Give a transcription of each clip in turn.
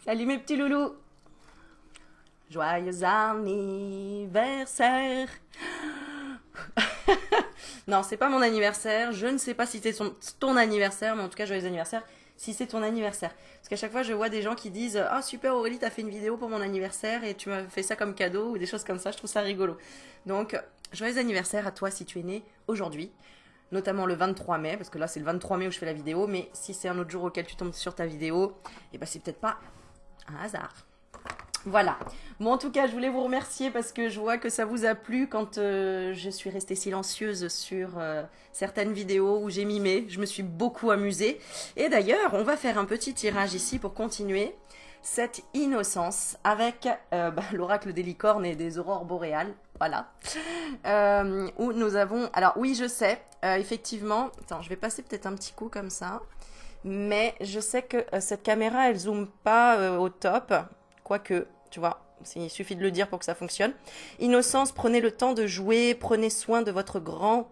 Salut mes petits loulous. Joyeux anniversaire. Non, c'est pas mon anniversaire. Je ne sais pas si c'est ton anniversaire, mais en tout cas, joyeux anniversaire si c'est ton anniversaire. Parce qu'à chaque fois, je vois des gens qui disent ah, super Aurélie, t'as fait une vidéo pour mon anniversaire et tu m'as fait ça comme cadeau ou des choses comme ça. Je trouve ça rigolo. Donc, joyeux anniversaire à toi si tu es né aujourd'hui, notamment le 23 mai, parce que là, c'est le 23 mai où je fais la vidéo. Mais si c'est un autre jour auquel tu tombes sur ta vidéo, et ben, c'est peut-être pas un hasard. Voilà. Bon, en tout cas, je voulais vous remercier parce que je vois que ça vous a plu quand je suis restée silencieuse sur certaines vidéos où j'ai mimé. Je me suis beaucoup amusée. Et d'ailleurs, on va faire un petit tirage ici pour continuer cette innocence avec l'oracle des licornes et des aurores boréales. Voilà. Où nous avons... Alors oui, je sais, effectivement... Attends, je vais passer peut-être un petit coup comme ça. Mais je sais que cette caméra, elle zoome pas au top. Quoique, tu vois, il suffit de le dire pour que ça fonctionne. Innocence, prenez le temps de jouer, prenez soin de votre grand...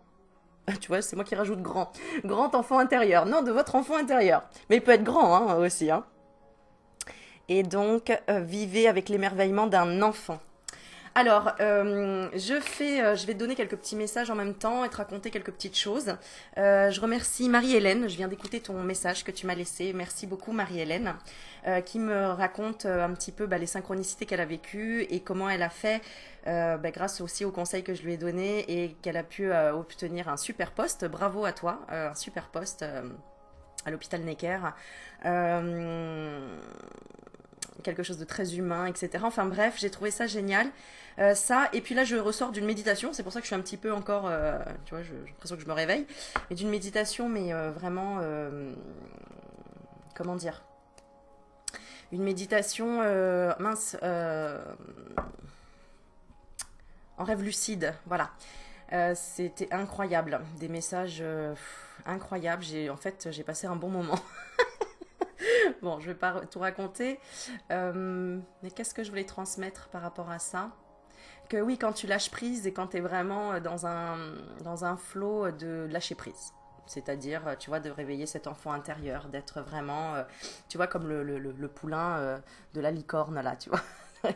Tu vois, c'est moi qui rajoute grand. Grand enfant intérieur. Non, de votre enfant intérieur. Mais il peut être grand hein, aussi. Hein. Et donc, vivez avec l'émerveillement d'un enfant. Alors, je vais te donner quelques petits messages en même temps et te raconter quelques petites choses. Je remercie Marie-Hélène, je viens d'écouter ton message que tu m'as laissé. Merci beaucoup Marie-Hélène, qui me raconte un petit peu les synchronicités qu'elle a vécues et comment elle a fait, grâce aussi aux conseils que je lui ai donnés et qu'elle a pu obtenir un super poste. Bravo à toi, un super poste à l'hôpital Necker. Quelque chose de très humain, etc. Enfin bref, j'ai trouvé ça génial. Ça, et puis là je ressors d'une méditation, c'est pour ça que je suis un petit peu encore, tu vois, j'ai l'impression que je me réveille, mais d'une méditation, mais vraiment, comment dire, une méditation, en rêve lucide, voilà. C'était incroyable, des messages incroyables, j'ai passé un bon moment. Bon, je vais pas tout raconter, mais qu'est-ce que je voulais transmettre par rapport à ça? Que oui, quand tu lâches prise et quand tu es vraiment dans un flot de lâcher prise. C'est-à-dire, tu vois, de réveiller cet enfant intérieur, d'être vraiment, tu vois, comme le poulain de la licorne, là, tu vois.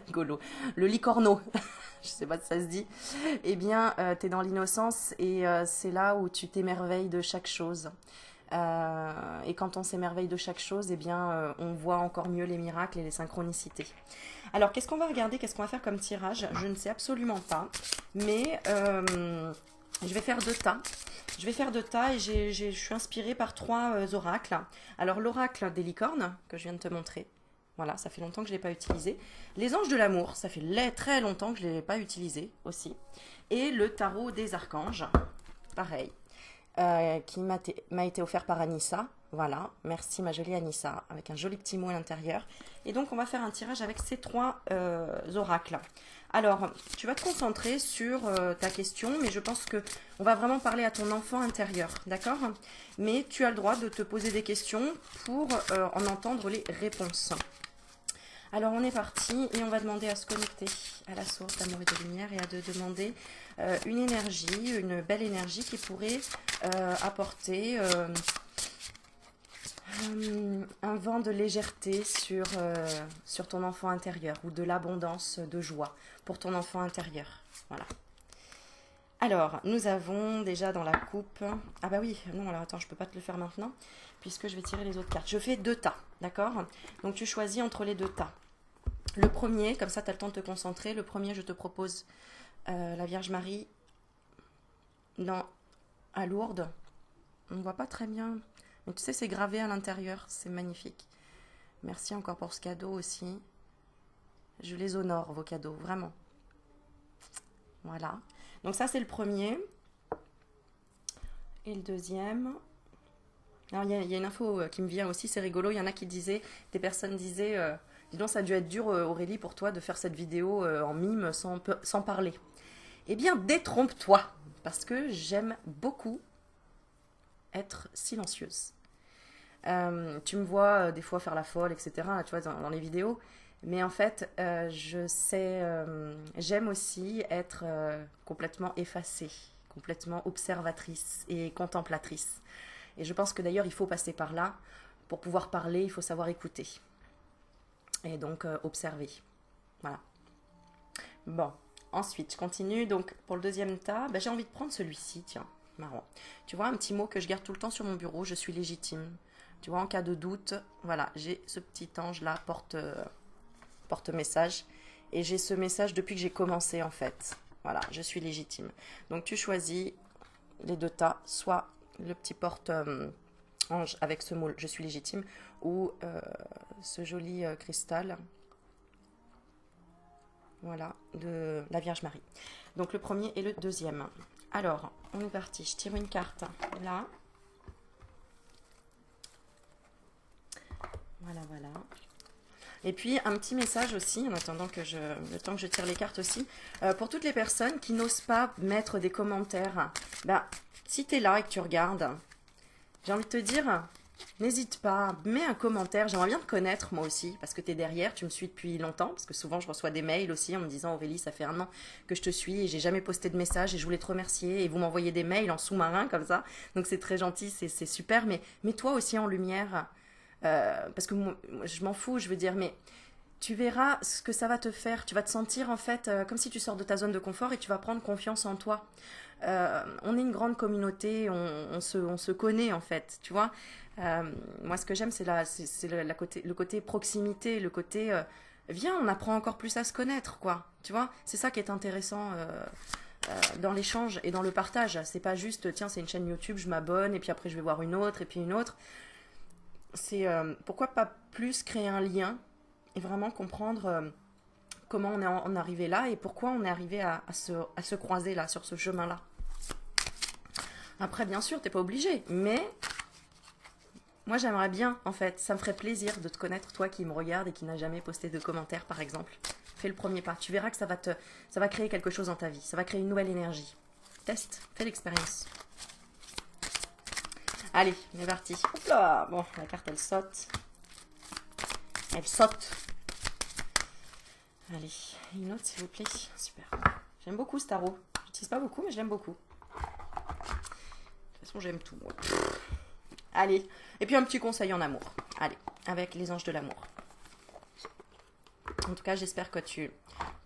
Rigolo. Le licorneau, je sais pas si ça se dit. Eh bien, tu es dans l'innocence et c'est là où tu t'émerveilles de chaque chose. Et quand on s'émerveille de chaque chose, eh bien, on voit encore mieux les miracles et les synchronicités. Alors, qu'est-ce qu'on va regarder? Qu'est-ce qu'on va faire comme tirage? Je ne sais absolument pas. Mais je vais faire deux tas. Je vais faire deux tas et je suis inspirée par trois oracles. Alors, l'oracle des licornes, que je viens de te montrer. Voilà, ça fait longtemps que je ne l'ai pas utilisé. Les anges de l'amour, ça fait très longtemps que je ne l'ai pas utilisé aussi. Et le tarot des archanges, pareil, qui m'a été offert par Anissa. Voilà, merci ma jolie Anissa, avec un joli petit mot à l'intérieur. Et donc on va faire un tirage avec ces trois oracles. Alors, tu vas te concentrer sur ta question, mais je pense que on va vraiment parler à ton enfant intérieur, d'accord? Mais tu as le droit de te poser des questions pour en entendre les réponses. Alors on est parti et on va demander à se connecter à la source d'amour et de lumière et à de demander une énergie, une belle énergie qui pourrait apporter un vent de légèreté sur ton enfant intérieur ou de l'abondance de joie pour ton enfant intérieur. Voilà. Alors, nous avons déjà dans la coupe... Ah bah oui, non, alors attends, je peux pas te le faire maintenant, puisque je vais tirer les autres cartes. Je fais deux tas, d'accord? Donc tu choisis entre les deux tas. Le premier, comme ça tu as le temps de te concentrer, le premier, je te propose la Vierge Marie à Lourdes. On ne voit pas très bien, mais tu sais, c'est gravé à l'intérieur, c'est magnifique. Merci encore pour ce cadeau aussi. Je les honore, vos cadeaux, vraiment. Voilà. Donc ça, c'est le premier. Et le deuxième... Alors, il y a une info qui me vient aussi, c'est rigolo. Il y en a qui disaient, des personnes disaient, dis donc, ça a dû être dur, Aurélie, pour toi, de faire cette vidéo en mime sans parler. Eh bien, détrompe-toi, parce que j'aime beaucoup être silencieuse. Tu me vois des fois faire la folle, etc., tu vois, dans les vidéos. Mais en fait, j'aime aussi être complètement effacée, complètement observatrice et contemplatrice. Et je pense que d'ailleurs, il faut passer par là. Pour pouvoir parler, il faut savoir écouter. et donc observer. Voilà. Bon, ensuite, je continue. Donc, pour le deuxième tas, ben, j'ai envie de prendre celui-ci, tiens, marrant. Tu vois, un petit mot que je garde tout le temps sur mon bureau, je suis légitime. Tu vois, en cas de doute, voilà, j'ai ce petit ange-là, porte-message. Et j'ai ce message depuis que j'ai commencé, en fait. Voilà, je suis légitime. Donc, tu choisis les deux tas, soit le petit porte-ange avec ce mot, je suis légitime, ou ce joli cristal. Voilà, de la Vierge Marie. Donc le premier et le deuxième. Alors, on est parti. Je tire une carte là. Voilà, voilà. Et puis un petit message aussi, en attendant que le temps que je tire les cartes aussi, pour toutes les personnes qui n'osent pas mettre des commentaires. Bah, si tu es là et que tu regardes, j'ai envie de te dire, n'hésite pas, mets un commentaire, j'aimerais bien te connaître moi aussi, parce que tu es derrière, tu me suis depuis longtemps, parce que souvent je reçois des mails aussi en me disant Aurélie, ça fait 1 an que je te suis et j'ai jamais posté de message et je voulais te remercier et vous m'envoyez des mails en sous-marin comme ça, donc c'est très gentil, c'est super, mais mets-toi aussi en lumière, parce que moi, je m'en fous, je veux dire, mais tu verras ce que ça va te faire. Tu vas te sentir en fait comme si tu sors de ta zone de confort et tu vas prendre confiance en toi. On est une grande communauté, on se connaît en fait, tu vois. Moi, ce que j'aime, c'est le côté proximité, le côté viens, on apprend encore plus à se connaître, quoi. Tu vois, c'est ça qui est intéressant dans l'échange et dans le partage. C'est pas juste, tiens, c'est une chaîne YouTube, je m'abonne et puis après je vais voir une autre et puis une autre. C'est pourquoi pas plus créer un lien et vraiment comprendre comment on est arrivé là et pourquoi on est arrivé à se croiser là, sur ce chemin-là. Après, bien sûr, t'es pas obligé, mais moi j'aimerais bien, en fait, ça me ferait plaisir de te connaître, toi qui me regarde et qui n'a jamais posté de commentaires, par exemple. Fais le premier pas, tu verras que ça va créer quelque chose dans ta vie, ça va créer une nouvelle énergie. Teste, fais l'expérience. Allez, on est parti. Hop là, bon, la carte elle saute. Elle saute. Allez, une autre s'il vous plaît. Super. J'aime beaucoup ce tarot. Je l'utilise pas beaucoup, mais je l'aime beaucoup. De toute façon, j'aime tout. Moi. Allez, et puis un petit conseil en amour. Allez, avec les anges de l'amour. En tout cas, j'espère que tu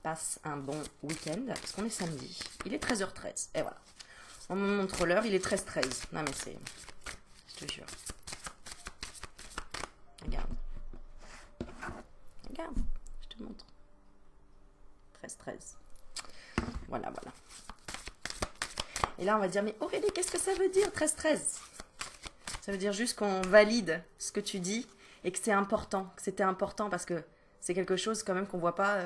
passes un bon week-end, parce qu'on est samedi. Il est 13h13, et voilà. On me montre l'heure, il est 13h13. Non mais c'est... Je te jure. Regarde. Regarde, je te montre. 13-13. Voilà, voilà. Et là, on va dire, mais Aurélie, qu'est-ce que ça veut dire 13-13? Ça veut dire juste qu'on valide ce que tu dis et que c'est important, que c'était important parce que c'est quelque chose quand même qu'on voit pas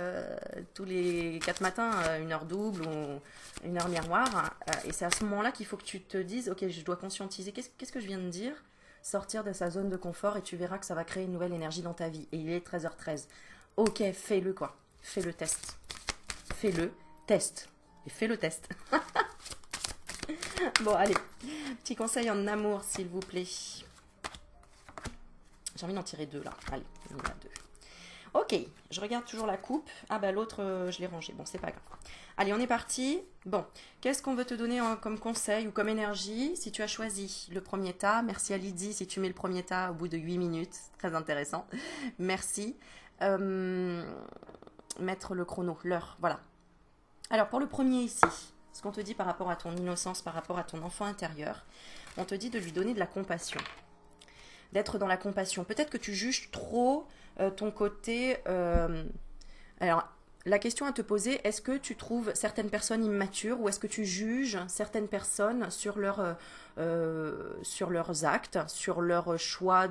tous les 4 matins, une heure double ou une heure miroir. Et c'est à ce moment-là qu'il faut que tu te dises, ok, je dois conscientiser, qu'est-ce que je viens de dire? Sortir de sa zone de confort et tu verras que ça va créer une nouvelle énergie dans ta vie. Et il est 13h13. Ok, fais-le quoi. Fais le test. Fais-le test. Et fais le test. Bon, allez. Petit conseil en amour, s'il vous plaît. J'ai envie d'en tirer 2 là. Allez, il y en a 2. Ok, je regarde toujours la coupe. Ah bah l'autre, je l'ai rangé. Bon, c'est pas grave. Allez, on est parti. Bon, qu'est-ce qu'on veut te donner comme conseil ou comme énergie si tu as choisi le premier tas? Merci à Lydie si tu mets le premier tas au bout de 8 minutes. Très intéressant. Merci. Mettre le chrono, l'heure, voilà. Alors pour le premier ici, ce qu'on te dit par rapport à ton innocence, par rapport à ton enfant intérieur, on te dit de lui donner de la compassion. D'être dans la compassion. Peut-être que tu juges trop ton côté... alors, la question à te poser, est-ce que tu trouves certaines personnes immatures ou est-ce que tu juges certaines personnes sur leurs actes, sur leur choix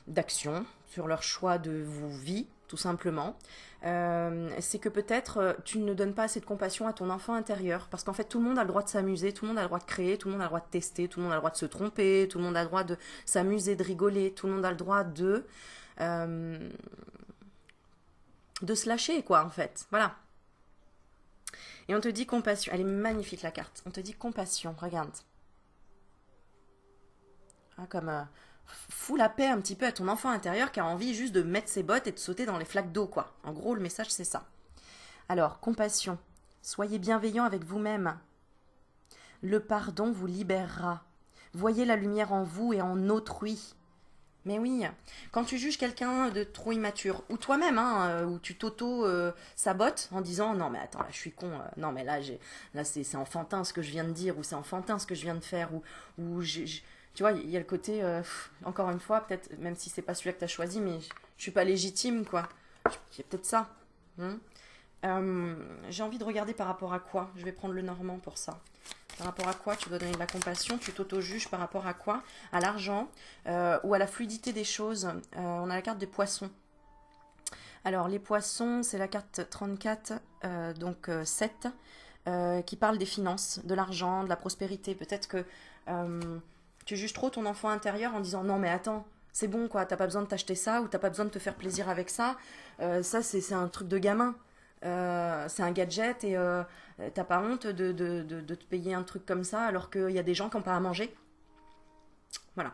d'action, sur leur choix de vie, tout simplement. C'est que peut-être tu ne donnes pas assez de compassion à ton enfant intérieur, parce qu'en fait tout le monde a le droit de s'amuser, tout le monde a le droit de créer, tout le monde a le droit de tester, tout le monde a le droit de se tromper, tout le monde a le droit de s'amuser, de rigoler, tout le monde a le droit de se lâcher, quoi, en fait. Voilà. Et on te dit compassion. Elle est magnifique, la carte. On te dit compassion. Regarde. Ah, comme... fous la paix un petit peu à ton enfant intérieur qui a envie juste de mettre ses bottes et de sauter dans les flaques d'eau, quoi. En gros, le message, c'est ça. Alors, compassion. Soyez bienveillant avec vous-même. Le pardon vous libérera. Voyez la lumière en vous et en autrui. Mais oui, quand tu juges quelqu'un de trop immature, ou toi-même, hein, où tu t'auto-sabotes en disant non mais attends là je suis con, non mais là c'est enfantin ce que je viens de dire, ou c'est enfantin ce que je viens de faire, ou tu vois, il y a le côté, encore une fois, peut-être, même si c'est pas celui que tu as choisi, mais je suis pas légitime quoi. Il y a peut-être ça. Hein. J'ai envie de regarder par rapport à quoi. Je vais prendre le normand pour ça. Par rapport à quoi tu dois donner de la compassion, tu t'auto-juges par rapport à quoi? À l'argent ou à la fluidité des choses. On a la carte des poissons. Alors les poissons, c'est la carte 34, donc 7, qui parle des finances, de l'argent, de la prospérité. Peut-être que tu juges trop ton enfant intérieur en disant non mais attends, c'est bon quoi, t'as pas besoin de t'acheter ça ou t'as pas besoin de te faire plaisir avec ça. Ça c'est un truc de gamin. C'est un gadget et t'as pas honte de te payer un truc comme ça alors qu'il y a des gens qui n'ont pas à manger. Voilà.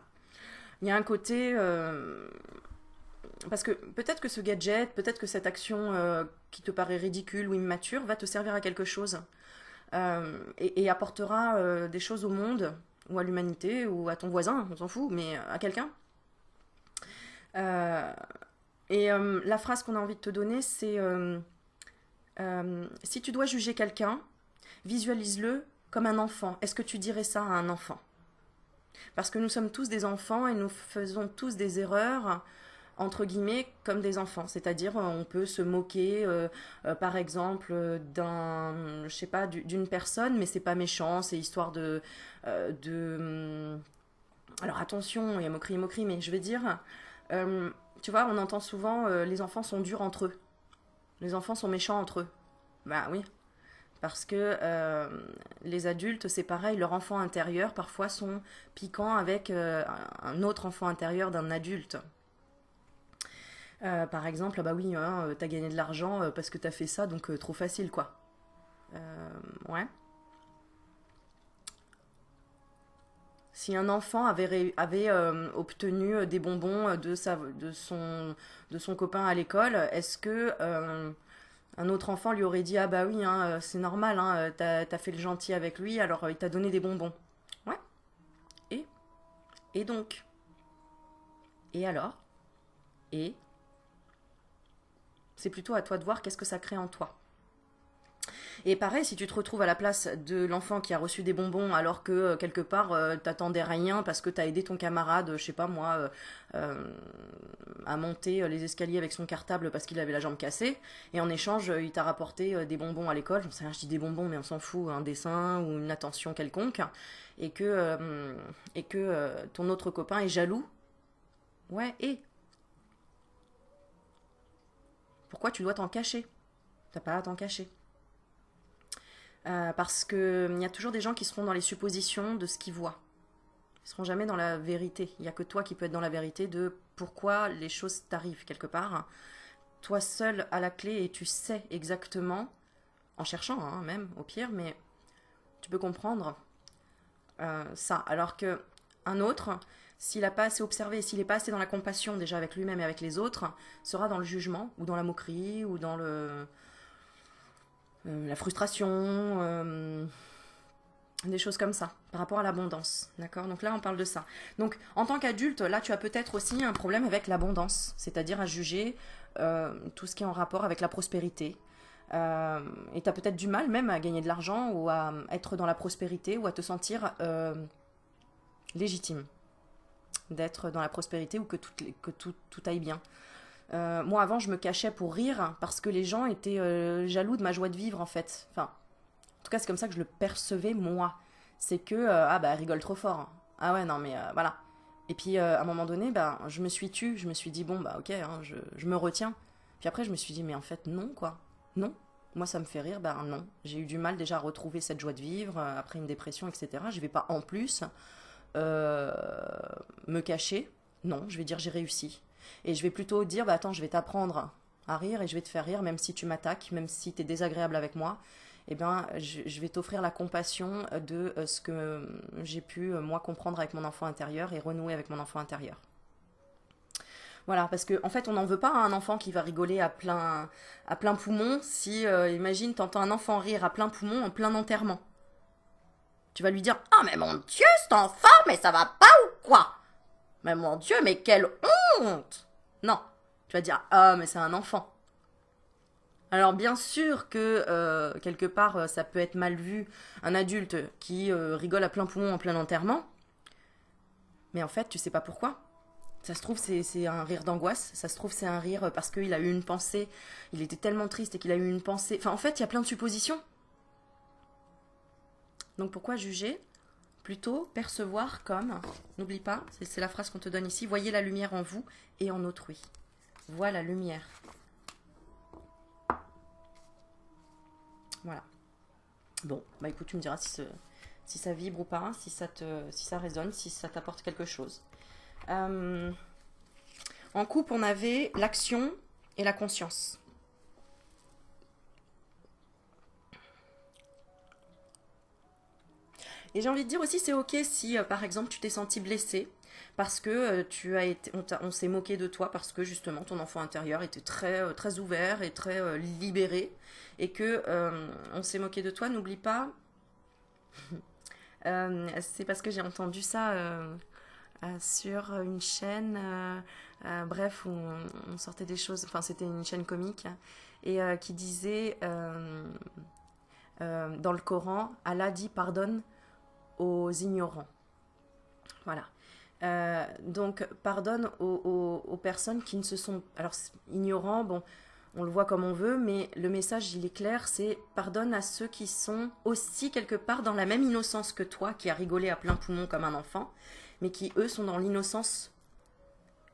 Il y a un côté... parce que peut-être que ce gadget, peut-être que cette action qui te paraît ridicule ou immature va te servir à quelque chose et apportera des choses au monde ou à l'humanité ou à ton voisin, on s'en fout, mais à quelqu'un. Euh, la phrase qu'on a envie de te donner, c'est si tu dois juger quelqu'un, visualise-le comme un enfant. Est-ce que tu dirais ça à un enfant? Parce que nous sommes tous des enfants et nous faisons tous des erreurs, entre guillemets, comme des enfants. C'est-à-dire, on peut se moquer, par exemple, je sais pas, d'une personne, mais c'est pas méchant, c'est histoire alors attention, il y a moquerie, mais je vais dire, tu vois, on entend souvent, les enfants sont durs entre eux. Les enfants sont méchants entre eux. Bah oui, parce que les adultes, c'est pareil, leur enfant intérieur parfois sont piquants avec un autre enfant intérieur d'un adulte. Par exemple, ah bah oui, hein, t'as gagné de l'argent parce que t'as fait ça, donc trop facile quoi. Ouais. Si un enfant avait obtenu des bonbons de son copain à l'école, est-ce que un autre enfant lui aurait dit ah bah oui, hein, c'est normal, hein, t'as fait le gentil avec lui, alors il t'a donné des bonbons. Ouais. Et Et donc Et alors Et c'est plutôt à toi de voir qu'est-ce que ça crée en toi. Et pareil, si tu te retrouves à la place de l'enfant qui a reçu des bonbons alors que quelque part t'attendais rien parce que t'as aidé ton camarade, je sais pas moi, à monter les escaliers avec son cartable parce qu'il avait la jambe cassée, et en échange il t'a rapporté des bonbons à l'école, j'en sais rien, je dis des bonbons mais on s'en fout, un dessin ou une attention quelconque, et que ton autre copain est jaloux, ouais, et pourquoi tu dois t'en cacher? T'as pas à t'en cacher. Parce que il y a toujours des gens qui seront dans les suppositions de ce qu'ils voient. Ils seront jamais dans la vérité. Il n'y a que toi qui peux être dans la vérité de pourquoi les choses t'arrivent quelque part. Toi seul à la clé et tu sais exactement, en cherchant hein, même au pire, mais tu peux comprendre ça. Alors que un autre, s'il n'a pas assez observé, s'il n'est pas assez dans la compassion déjà avec lui-même et avec les autres, sera dans le jugement ou dans la moquerie ou dans la frustration, des choses comme ça, par rapport à l'abondance, d'accord? Donc là, on parle de ça. Donc, en tant qu'adulte, là, tu as peut-être aussi un problème avec l'abondance, c'est-à-dire à juger tout ce qui est en rapport avec la prospérité. Et tu as peut-être du mal même à gagner de l'argent ou à être dans la prospérité ou à te sentir légitime d'être dans la prospérité ou tout aille bien. Moi, avant, je me cachais pour rire parce que les gens étaient jaloux de ma joie de vivre, en fait. Enfin, en tout cas, c'est comme ça que je le percevais, moi. C'est que, ah bah, elle rigole trop fort. Ah ouais, non, mais voilà. Et puis, à un moment donné, ben, je me suis tue. Je me suis dit, bon, bah, ok, hein, je me retiens. Puis après, je me suis dit, mais en fait, non, quoi. Non. Moi, ça me fait rire, ben non. J'ai eu du mal déjà à retrouver cette joie de vivre après une dépression, etc. Je vais pas en plus euh, me cacher. Non, je vais dire j'ai réussi. Et je vais plutôt dire, bah attends, je vais t'apprendre à rire et je vais te faire rire, même si tu m'attaques, même si tu es désagréable avec moi. Eh bien, je vais t'offrir la compassion de ce que j'ai pu, moi, comprendre avec mon enfant intérieur et renouer avec mon enfant intérieur. Voilà, parce qu'en en fait, on n'en veut pas à un enfant qui va rigoler à plein poumon si, imagine, t'entends un enfant rire à plein poumon en plein enterrement. Tu vas lui dire, ah mais mon Dieu, cet enfant, mais ça va pas ou quoi? Mais mon Dieu, mais quelle honte! Non, tu vas dire, ah, mais c'est un enfant. Alors bien sûr que quelque part ça peut être mal vu un adulte qui rigole à plein poumon en plein enterrement, mais en fait tu sais pas pourquoi. Ça se trouve c'est un rire d'angoisse, ça se trouve c'est un rire parce qu'il a eu une pensée, il était tellement triste et qu'il a eu une pensée. Enfin en fait il y a plein de suppositions. Donc pourquoi juger? Plutôt percevoir comme, n'oublie pas, c'est la phrase qu'on te donne ici, voyez la lumière en vous et en autrui. Vois la lumière. Voilà. Bon, bah écoute, tu me diras si ça vibre ou pas, si ça résonne, si ça t'apporte quelque chose. En couple, on avait l'action et la conscience. Et j'ai envie de dire aussi, c'est ok si, par exemple, tu t'es senti blessé parce que on s'est moqué de toi parce que justement ton enfant intérieur était très ouvert et très libéré et que on s'est moqué de toi. N'oublie pas, c'est parce que j'ai entendu ça sur une chaîne, bref, où on sortait des choses, enfin c'était une chaîne comique, et qui disait dans le Coran, Allah dit pardonne aux ignorants. Voilà. Donc pardonne aux personnes qui ne se sont... Alors ignorants, bon, on le voit comme on veut, mais le message, il est clair, c'est pardonne à ceux qui sont aussi quelque part dans la même innocence que toi, qui a rigolé à plein poumon comme un enfant, mais qui, eux, sont dans l'innocence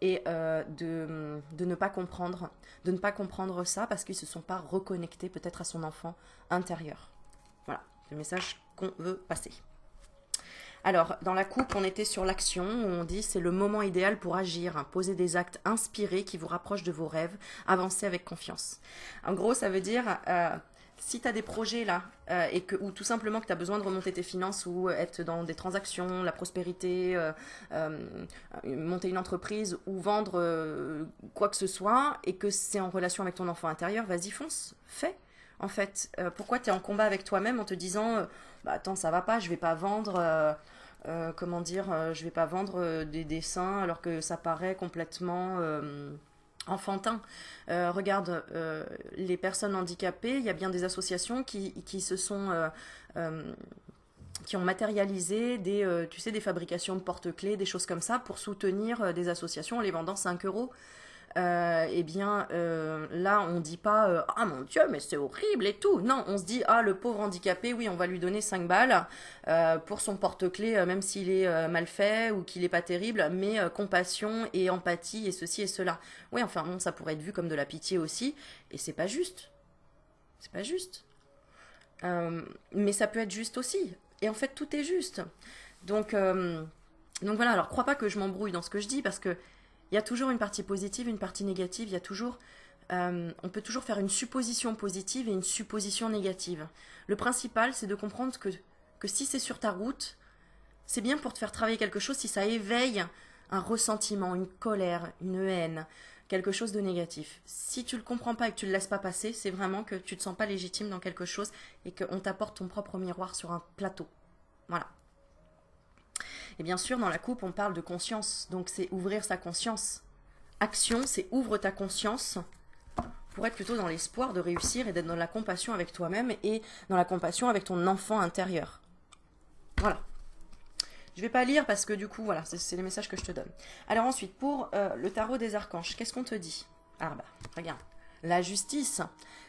et de ne pas comprendre ça parce qu'ils ne se sont pas reconnectés peut-être à son enfant intérieur. Voilà, le message qu'on veut passer. Alors, dans la coupe, on était sur l'action, où on dit c'est le moment idéal pour agir, hein, poser des actes inspirés qui vous rapprochent de vos rêves, avancer avec confiance. En gros, ça veut dire, si tu as des projets là, ou tout simplement que tu as besoin de remonter tes finances ou être dans des transactions, la prospérité, monter une entreprise ou vendre quoi que ce soit, et que c'est en relation avec ton enfant intérieur, vas-y, fonce, fais. En fait, pourquoi tu es en combat avec toi-même en te disant bah attends, ça va pas, je vais pas vendre comment dire, je vais pas vendre des dessins alors que ça paraît complètement enfantin. Regarde, les personnes handicapées, il y a bien des associations qui se sont qui ont matérialisé tu sais, des fabrications de porte-clés, des choses comme ça, pour soutenir des associations en les vendant 5 euros. Eh bien, là, on dit pas ah mon Dieu, mais c'est horrible et tout. Non, on se dit ah, le pauvre handicapé, oui, on va lui donner 5 balles pour son porte-clés, même s'il est mal fait ou qu'il est pas terrible, mais compassion et empathie et ceci et cela. Oui, enfin, bon, ça pourrait être vu comme de la pitié aussi, et c'est pas juste. C'est pas juste. Mais ça peut être juste aussi. Et en fait, tout est juste. Donc, euh, donc voilà, alors crois pas que je m'embrouille dans ce que je dis parce que il y a toujours une partie positive, une partie négative, il y a toujours on peut toujours faire une supposition positive et une supposition négative. Le principal, c'est de comprendre que si c'est sur ta route, c'est bien pour te faire travailler quelque chose si ça éveille un ressentiment, une colère, une haine, quelque chose de négatif. Si tu le comprends pas et que tu le laisses pas passer, c'est vraiment que tu te sens pas légitime dans quelque chose et qu'on t'apporte ton propre miroir sur un plateau. Voilà. Et bien sûr, dans la coupe, on parle de conscience. Donc, c'est ouvrir sa conscience. Action, c'est ouvre ta conscience pour être plutôt dans l'espoir de réussir et d'être dans la compassion avec toi-même et dans la compassion avec ton enfant intérieur. Voilà. Je vais pas lire parce que du coup, voilà, c'est les messages que je te donne. Alors ensuite, pour le tarot des archanges, qu'est-ce qu'on te dit? Ah bah, regarde. La justice.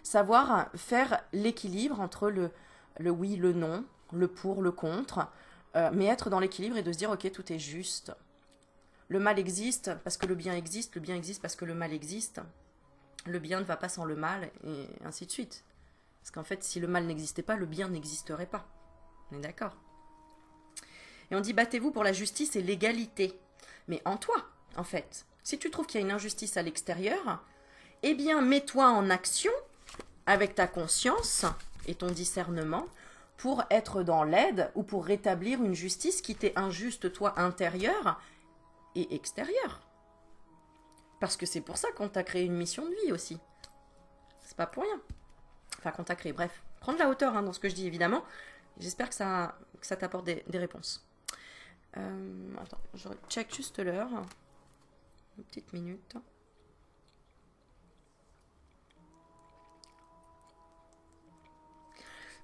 Savoir faire l'équilibre entre le oui, le non, le pour, le contre, mais être dans l'équilibre et de se dire, ok, tout est juste. Le mal existe parce que le bien existe parce que le mal existe. Le bien ne va pas sans le mal, et ainsi de suite. Parce qu'en fait, si le mal n'existait pas, le bien n'existerait pas. On est d'accord? Et on dit, battez-vous pour la justice et l'égalité. Mais en toi, en fait. Si tu trouves qu'il y a une injustice à l'extérieur, eh bien, mets-toi en action avec ta conscience et ton discernement pour être dans l'aide ou pour rétablir une justice qui t'est injuste, toi, intérieure et extérieure. Parce que c'est pour ça qu'on t'a créé une mission de vie aussi. C'est pas pour rien. Enfin, qu'on t'a créé, bref. Prends de la hauteur dans ce que je dis, évidemment. J'espère que ça t'apporte des réponses. Attends, je check juste l'heure. Une petite minute.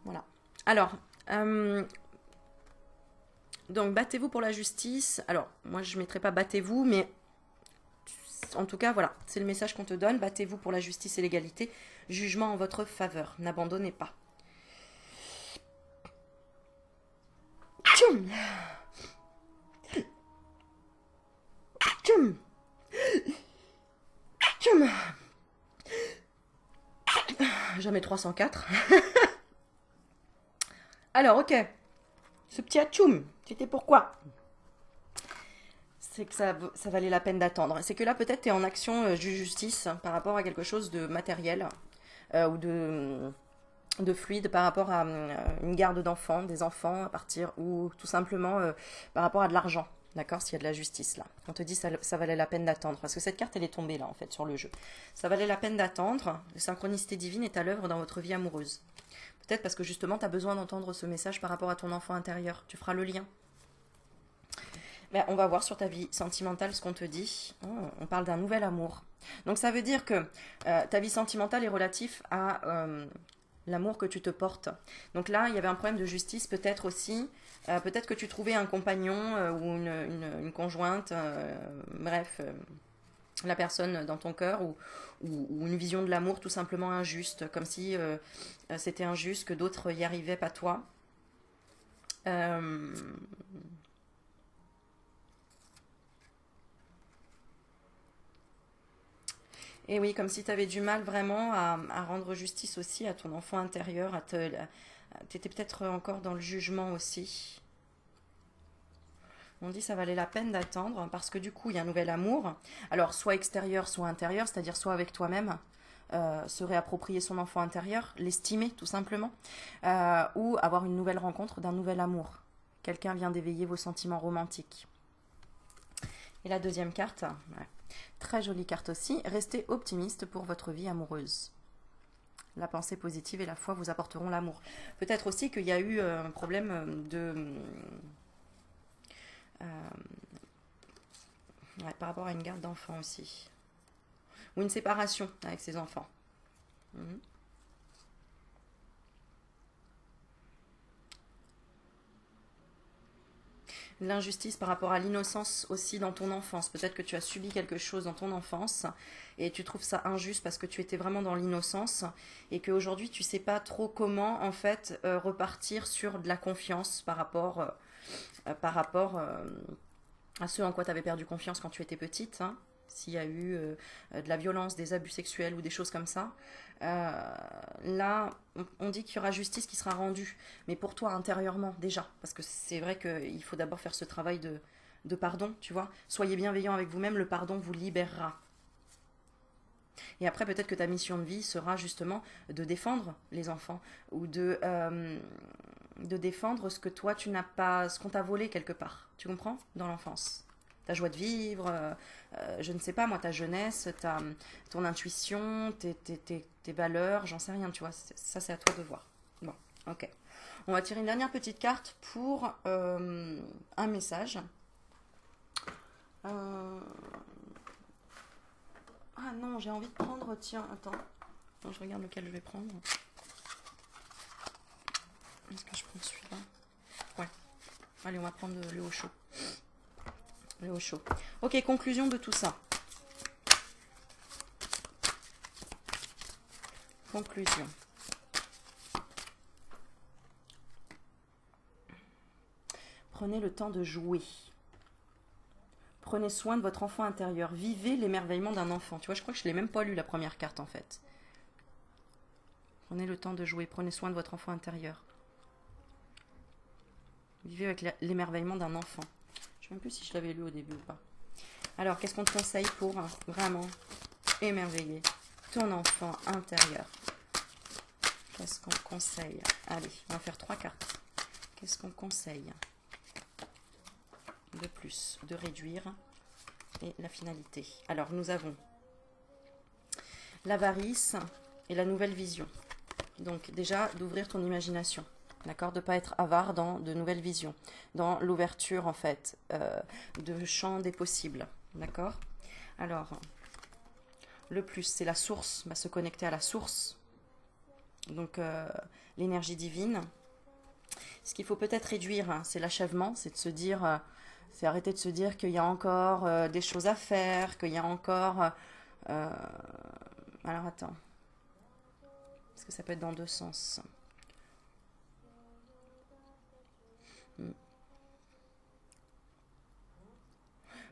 Voilà. Alors, donc battez-vous pour la justice. Alors, moi je ne mettrai pas battez-vous, mais en tout cas, voilà, c'est le message qu'on te donne. Battez-vous pour la justice et l'égalité. Jugement en votre faveur. N'abandonnez pas. Tchoum. Tchoum. Tchoum. Jamais 304. Alors, ok. Ce petit atchoum, c'était pourquoi? C'est que ça valait la peine d'attendre. C'est que là, peut-être, tu es en action justice par rapport à quelque chose de matériel ou de fluide par rapport à une garde d'enfants, des enfants à partir, ou tout simplement par rapport à de l'argent. D'accord? S'il y a de la justice là. On te dit ça valait la peine d'attendre. Parce que cette carte, elle est tombée là, en fait, sur le jeu. Ça valait la peine d'attendre. La synchronicité divine est à l'œuvre dans votre vie amoureuse. Peut-être parce que justement, tu as besoin d'entendre ce message par rapport à ton enfant intérieur. Tu feras le lien. Ben, on va voir sur ta vie sentimentale ce qu'on te dit. Oh, on parle d'un nouvel amour. Donc ça veut dire que ta vie sentimentale est relative à l'amour que tu te portes. Donc là, il y avait un problème de justice peut-être aussi. Peut-être que tu trouvais un compagnon ou une conjointe, bref, la personne dans ton cœur ou une vision de l'amour tout simplement injuste, comme si c'était injuste, que d'autres y arrivaient, pas toi. Euh, Et oui, comme si tu avais du mal vraiment à rendre justice aussi à ton enfant intérieur, t'étais peut-être encore dans le jugement aussi. On dit ça valait la peine d'attendre parce que du coup il y a un nouvel amour. Alors soit extérieur, soit intérieur, c'est-à-dire soit avec toi-même, se réapproprier son enfant intérieur, l'estimer tout simplement, ou avoir une nouvelle rencontre d'un nouvel amour. Quelqu'un vient d'éveiller vos sentiments romantiques. Et la deuxième carte, ouais, très jolie carte aussi, restez optimiste pour votre vie amoureuse. La pensée positive et la foi vous apporteront l'amour. Peut-être aussi qu'il y a eu un problème euh, ouais, par rapport à une garde d'enfants aussi. Ou une séparation avec ses enfants. Mhm. L'injustice par rapport à l'innocence aussi dans ton enfance. Peut-être que tu as subi quelque chose dans ton enfance et tu trouves ça injuste parce que tu étais vraiment dans l'innocence et qu'aujourd'hui tu sais pas trop comment en fait repartir sur de la confiance par rapport à ce en quoi tu avais perdu confiance quand tu étais petite, hein. S'il y a eu de la violence, des abus sexuels ou des choses comme ça, là, on dit qu'il y aura justice qui sera rendue, mais pour toi intérieurement déjà, parce que c'est vrai qu'il faut d'abord faire ce travail de pardon, tu vois. Soyez bienveillant avec vous-même, le pardon vous libérera. Et après, peut-être que ta mission de vie sera justement de défendre les enfants ou de défendre ce que toi tu n'as pas, ce qu'on t'a volé quelque part. Tu comprends? Dans l'enfance. Ta joie de vivre, je ne sais pas moi, ta jeunesse, ton intuition, tes valeurs, j'en sais rien, tu vois. Ça, c'est à toi de voir. Bon, ok. On va tirer une dernière petite carte pour un message. Euh, Ah non, j'ai envie de prendre, tiens, attends. Attends, je regarde lequel je vais prendre. Est-ce que je prends celui-là? Ouais. Allez, on va prendre le haut chaud. Le haut chaud. Ok, conclusion de tout ça. Conclusion. Prenez le temps de jouer. Prenez soin de votre enfant intérieur. Vivez l'émerveillement d'un enfant. Tu vois, je crois que je ne l'ai même pas lu la première carte en fait. Prenez le temps de jouer. Prenez soin de votre enfant intérieur. Vivez avec l'émerveillement d'un enfant. Je ne sais même plus si je l'avais lu au début ou pas. Alors, qu'est-ce qu'on te conseille pour vraiment émerveiller ton enfant intérieur? Qu'est-ce qu'on conseille? Allez, on va faire 3 cartes. Qu'est-ce qu'on conseille de plus, de réduire et la finalité? Alors, nous avons l'avarice et la nouvelle vision. Donc, déjà, d'ouvrir ton imagination. D'accord? De ne pas être avare dans de nouvelles visions, dans l'ouverture en fait de champ des possibles. D'accord? Alors, le plus, c'est la source, bah, se connecter à la source, donc l'énergie divine. Ce qu'il faut peut-être réduire, hein, c'est l'achèvement, c'est de se dire, c'est arrêter de se dire qu'il y a encore des choses à faire, qu'il y a encore... euh, alors attends, parce que ça peut être dans deux sens. Hmm.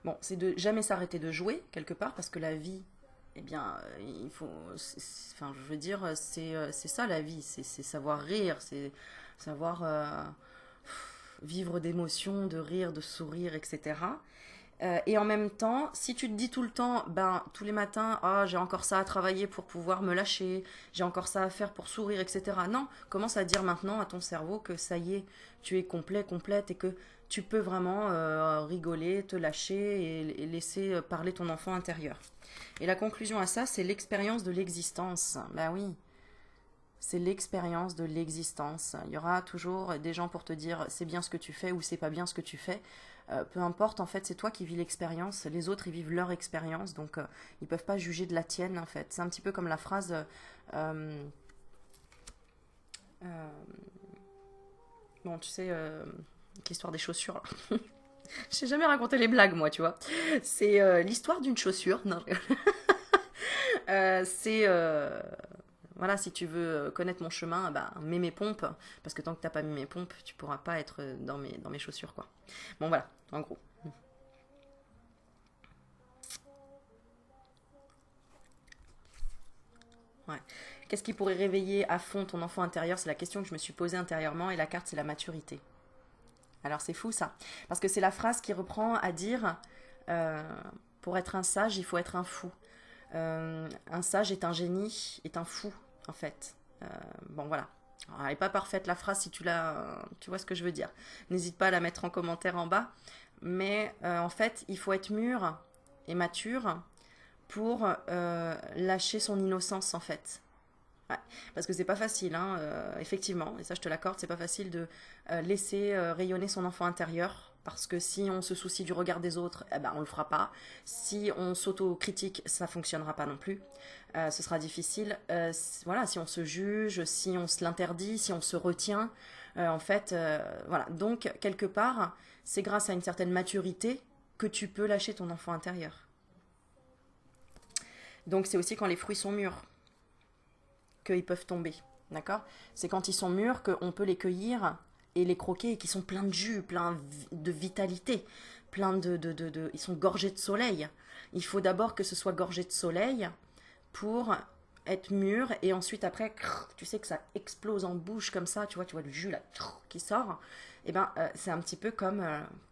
Bon, c'est de jamais s'arrêter de jouer quelque part, parce que la vie, eh bien, il faut, enfin, je veux dire, c'est ça la vie, c'est savoir rire, c'est savoir vivre d'émotions, de rire, de sourire, etc. Et en même temps, si tu te dis tout le temps, ben, tous les matins, ah, j'ai encore ça à travailler pour pouvoir me lâcher, j'ai encore ça à faire pour sourire, etc. Non, commence à dire maintenant à ton cerveau que ça y est, tu es complet, complète et que tu peux vraiment rigoler, te lâcher et laisser parler ton enfant intérieur. Et la conclusion à ça, c'est l'expérience de l'existence. Ben oui, c'est l'expérience de l'existence. Il y aura toujours des gens pour te dire c'est bien ce que tu fais ou c'est pas bien ce que tu fais. Peu importe, en fait, c'est toi qui vis l'expérience. Les autres, ils vivent leur expérience, donc ils peuvent pas juger de la tienne, en fait. C'est un petit peu comme la phrase euh, bon, tu sais, l'histoire des chaussures. Je n'ai jamais raconté les blagues, moi, tu vois. C'est l'histoire d'une chaussure. Non, c'est voilà, si tu veux connaître mon chemin, bah, mets mes pompes, parce que tant que t'as pas mis mes pompes, tu pourras pas être dans mes chaussures, quoi. Bon, voilà, en gros. Ouais. Qu'est-ce qui pourrait réveiller à fond ton enfant intérieur? C'est la question que je me suis posée intérieurement, et la carte, c'est la maturité. Alors, c'est fou, ça. Parce que c'est la phrase qui reprend à dire, euh, pour être un sage, il faut être un fou. Un sage est un génie, est un fou, en fait. Bon, voilà. Alors, elle n'est pas parfaite la phrase si tu vois ce que je veux dire. N'hésite pas à la mettre en commentaire en bas. Mais en fait, il faut être mûr et mature pour lâcher son innocence en fait. Ouais. Parce que c'est pas facile, hein, effectivement, et ça je te l'accorde, c'est pas facile de laisser rayonner son enfant intérieur. Parce que si on se soucie du regard des autres, eh ben, on le fera pas. Si on s'auto-critique, ça fonctionnera pas non plus. Ce sera difficile. Voilà, si on se juge, si on se l'interdit, si on se retient, en fait, voilà. Donc quelque part, c'est grâce à une certaine maturité que tu peux lâcher ton enfant intérieur. Donc c'est aussi quand les fruits sont mûrs qu'ils peuvent tomber. D'accord? C'est quand ils sont mûrs qu'on peut les cueillir et les croquer et qui sont pleins de jus, pleins de vitalité, pleins ils sont gorgés de soleil. Il faut d'abord que ce soit gorgé de soleil pour être mûr et ensuite après, tu sais que ça explose en bouche comme ça, tu vois le jus là qui sort. Et ben c'est un petit peu comme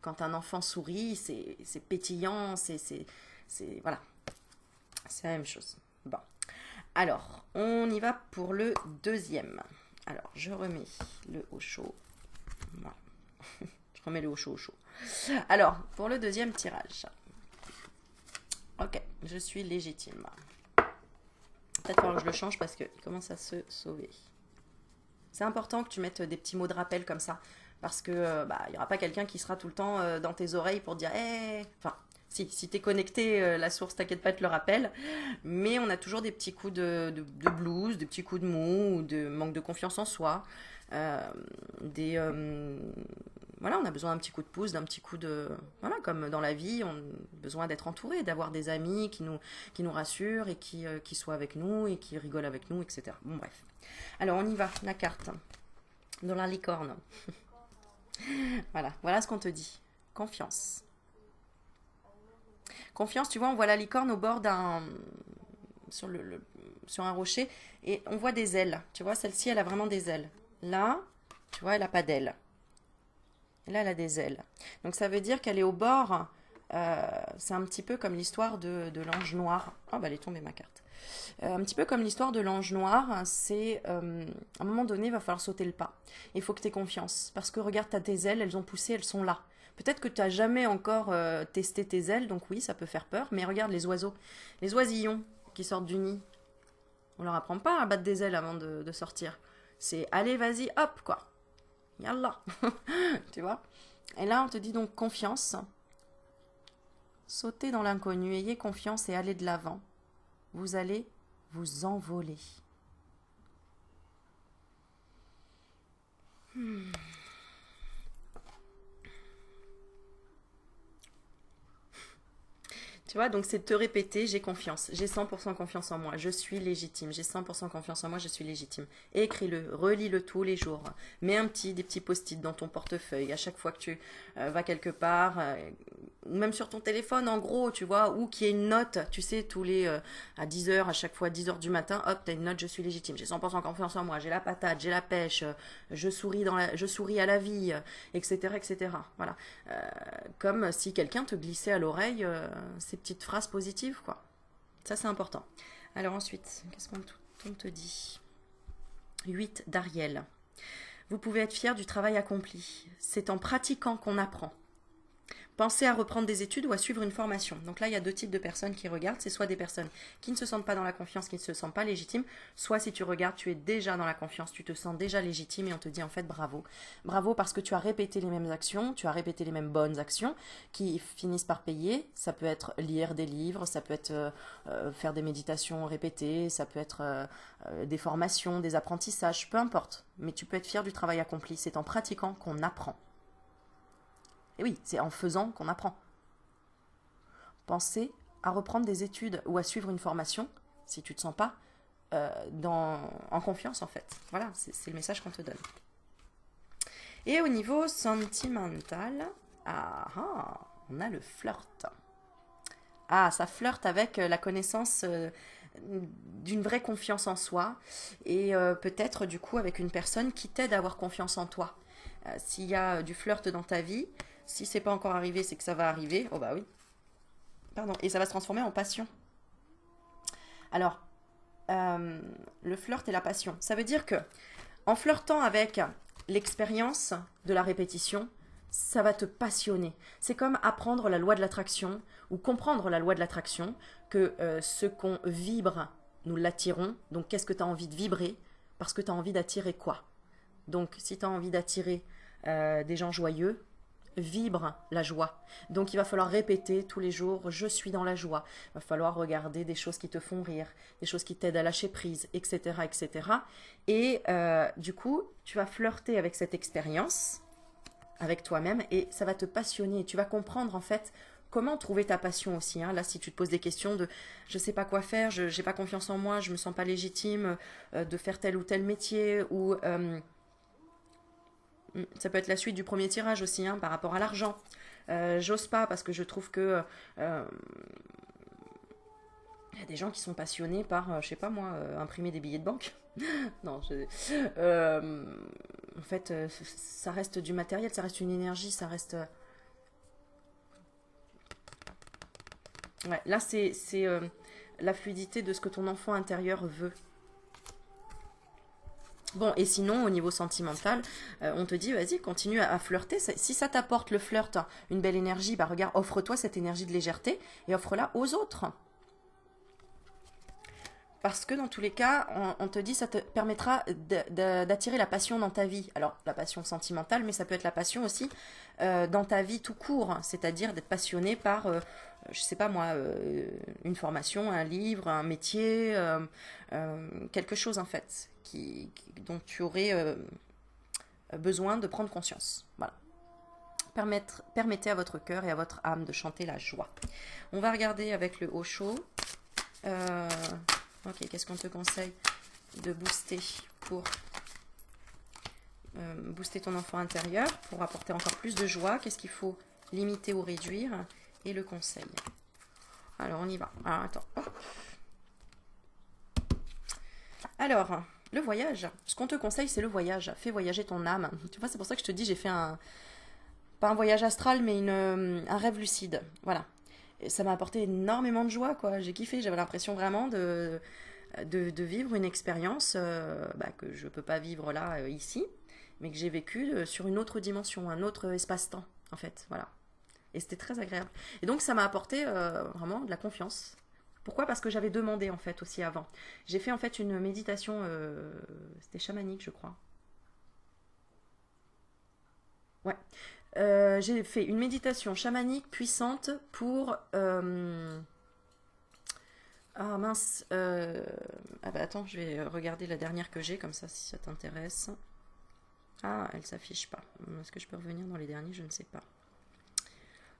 quand un enfant sourit, c'est pétillant, voilà, c'est la même chose. Bon. Alors, on y va pour le deuxième. Alors, je remets le haut chaud. Voilà. Je remets le haut chaud au chaud. Alors, pour le deuxième tirage. Ok, je suis légitime. Peut-être falloir que je le change parce qu'il commence à se sauver. C'est important que tu mettes des petits mots de rappel comme ça. Parce que bah, il n'y aura pas quelqu'un qui sera tout le temps dans tes oreilles pour dire hey! Enfin, si t'es connecté, la source, t'inquiète pas, te le rappelle. Mais on a toujours des petits coups de blues, des petits coups de mou, ou de manque de confiance en soi. Euh, des, voilà, on a besoin d'un petit coup de pouce, d'un petit coup de... Voilà, comme dans la vie, on a besoin d'être entouré, d'avoir des amis qui nous rassurent et qui soient avec nous et qui rigolent avec nous, etc. Bon, bref. Alors, on y va, la carte. Dans la licorne. Voilà ce qu'on te dit. Confiance. Confiance, tu vois, on voit la licorne au bord sur, sur un rocher et on voit des ailes. Tu vois, celle-ci, elle a vraiment des ailes. Là, tu vois, elle n'a pas d'ailes. Là, elle a des ailes. Donc ça veut dire qu'elle est au bord. C'est un petit peu comme l'histoire de l'ange noir. Oh, bah elle est tombée ma carte. Un petit peu comme l'histoire de l'ange noir, c'est à un moment donné, il va falloir sauter le pas. Il faut que tu aies confiance. Parce que regarde, tu as tes ailes, elles ont poussé, elles sont là. Peut-être que tu n'as jamais encore testé tes ailes, donc oui, ça peut faire peur. Mais regarde les oiseaux, les oisillons qui sortent du nid. On leur apprend pas à battre des ailes avant de sortir. C'est allez, vas-y, hop, quoi. Yallah. Tu vois? Et là, on te dit donc confiance. Sautez dans l'inconnu, ayez confiance et allez de l'avant. Vous allez vous envoler. Tu vois, donc c'est de te répéter, j'ai confiance, j'ai 100% confiance en moi, je suis légitime, j'ai 100% confiance en moi, je suis légitime. Écris-le, relis-le tous les jours. Mets des petits post-it dans ton portefeuille à chaque fois que tu vas quelque part, ou même sur ton téléphone en gros, tu vois, ou qu'il y ait une note, tu sais, à 10 heures, à chaque fois 10 heures du matin, hop, t'as une note, je suis légitime, j'ai 100% confiance en moi, j'ai la patate, j'ai la pêche, je souris à la vie, etc., etc. Voilà. Comme si quelqu'un te glissait à l'oreille ces petites phrases positives, quoi. Ça, c'est important. Alors ensuite, qu'est-ce qu'on te dit? 8 d'Ariel. Vous pouvez être fier du travail accompli. C'est en pratiquant qu'on apprend. Pensez à reprendre des études ou à suivre une formation. Donc là, il y a deux types de personnes qui regardent. C'est soit des personnes qui ne se sentent pas dans la confiance, qui ne se sentent pas légitimes, soit si tu regardes, tu es déjà dans la confiance, tu te sens déjà légitime et on te dit en fait bravo. Bravo parce que tu as répété les mêmes actions, tu as répété les mêmes bonnes actions qui finissent par payer. Ça peut être lire des livres, ça peut être faire des méditations répétées, ça peut être des formations, des apprentissages, peu importe. Mais tu peux être fier du travail accompli. C'est en pratiquant qu'on apprend. Et oui, c'est en faisant qu'on apprend. Pensez à reprendre des études ou à suivre une formation, si tu ne te sens pas en confiance en fait. Voilà, c'est le message qu'on te donne. Et au niveau sentimental, on a le flirt. Ah, ça flirte avec la connaissance d'une vraie confiance en soi et peut-être du coup avec une personne qui t'aide à avoir confiance en toi. S'il y a du flirt dans ta vie, si c'est pas encore arrivé, c'est que ça va arriver. Oh bah oui. Pardon. Et ça va se transformer en passion. Alors, le flirt et la passion. Ça veut dire que en flirtant avec l'expérience de la répétition, ça va te passionner. C'est comme apprendre la loi de l'attraction ou comprendre la loi de l'attraction, que ce qu'on vibre, nous l'attirons. Donc qu'est-ce que tu as envie de vibrer? Parce que tu as envie d'attirer quoi? Donc si tu as envie d'attirer des gens joyeux, vibre la joie. Donc il va falloir répéter tous les jours, je suis dans la joie. Il va falloir regarder des choses qui te font rire, des choses qui t'aident à lâcher prise, etc. etc. Et du coup, tu vas flirter avec cette expérience, avec toi-même, et ça va te passionner. Tu vas comprendre en fait comment trouver ta passion aussi. Hein. Là, si tu te poses des questions de je sais pas quoi faire, je n'ai pas confiance en moi, je me sens pas légitime de faire tel ou tel métier, ou ça peut être la suite du premier tirage aussi, hein, par rapport à l'argent. J'ose pas parce que je trouve que y a des gens qui sont passionnés par, je sais pas moi, imprimer des billets de banque. Non, en fait, ça reste du matériel, ça reste une énergie, ça reste. Ouais, là, c'est la fluidité de ce que ton enfant intérieur veut. Bon, et sinon, au niveau sentimental, on te dit, vas-y, continue à flirter. Si ça t'apporte le flirt, une belle énergie, bah regarde, offre-toi cette énergie de légèreté et offre-la aux autres. Parce que dans tous les cas, on te dit, ça te permettra d'attirer la passion dans ta vie. Alors, la passion sentimentale, mais ça peut être la passion aussi dans ta vie tout court. C'est-à-dire d'être passionné par, je sais pas moi, une formation, un livre, un métier, quelque chose en fait, dont tu aurais besoin de prendre conscience. Voilà. Permettez à votre cœur et à votre âme de chanter la joie. On va regarder avec le Osho. Ok, qu'est-ce qu'on te conseille de booster pour booster ton enfant intérieur, pour apporter encore plus de joie? Qu'est-ce qu'il faut limiter ou réduire? Et le conseil. Alors, on y va. Alors, attends. Alors, le voyage. Ce qu'on te conseille, c'est le voyage. Fais voyager ton âme. Tu vois, c'est pour ça que je te dis, j'ai fait pas un voyage astral, mais un rêve lucide. Voilà. Et ça m'a apporté énormément de joie, quoi. J'ai kiffé. J'avais l'impression vraiment de vivre une expérience que je ne peux pas vivre là, ici, mais que j'ai vécue sur une autre dimension, un autre espace-temps, en fait. Voilà. Et c'était très agréable. Et donc, ça m'a apporté vraiment de la confiance. Pourquoi? Parce que j'avais demandé, en fait, aussi avant. J'ai fait, en fait, une méditation, c'était chamanique, je crois. Ouais. J'ai fait une méditation chamanique puissante pour... Ah mince. Ah bah attends, je vais regarder la dernière que j'ai, comme ça si ça t'intéresse. Ah, elle s'affiche pas. Est-ce que je peux revenir dans les derniers? Je ne sais pas.